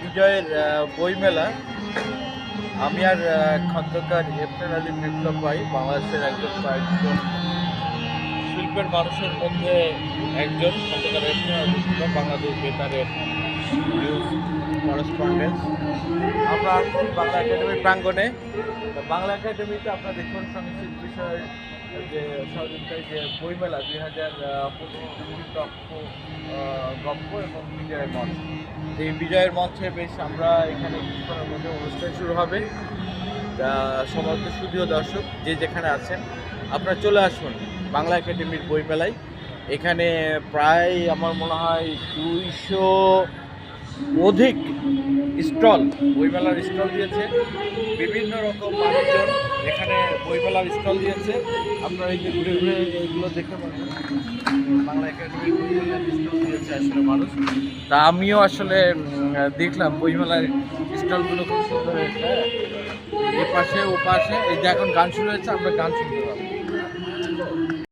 বিজয়ের বইমেলা। আমি আর খন্দকার ইরফান আলী বিপ্লব ভাই বাংলাদেশের কয়েকজন শিল্পের মানুষের মধ্যে একজন। খন্দকার ইরফান আলী বিপ্লব বাংলাদেশ বেতারের নিউজ করেসপন্ডেন্ট। আমরা আসছি বাংলা একাডেমির প্রাঙ্গণে। বাংলা একাডেমিতে আপনারা দেখুন সংস্কৃত বিষয়ের যে সহযোগিতায় যে বইমেলা 2025 গল্প এবং বিজয়ের মঞ্চ। এই বিজয়ের মঞ্চে বেশ আমরা এখানে কিছুক্ষণের মধ্যে অনুষ্ঠান শুরু হবে। সমস্ত সুধীয় দর্শক যে যেখানে আছেন আপনারা চলে আসুন বাংলা একাডেমির বইমেলায়। এখানে প্রায় আমার মনে হয় 200 অধিক স্টল, বইমেলার স্টল দিয়েছে। বিভিন্ন রকম মানুষজন এখানে বইমেলার স্টল দিয়েছে। আপনারা এই যে ঘুরে ঘুরে এইগুলো দেখে বাংলা একাডেমির বইমেলার স্টল দিয়েছে আসলে মানুষ। তা আমিও আসলে দেখলাম বইমেলার স্টলগুলো খুব সুন্দর হয়েছে। এ পাশে ও পাশে এই যে এখন গান শুরু হয়েছে, আমরা গান শুনতে পাবো।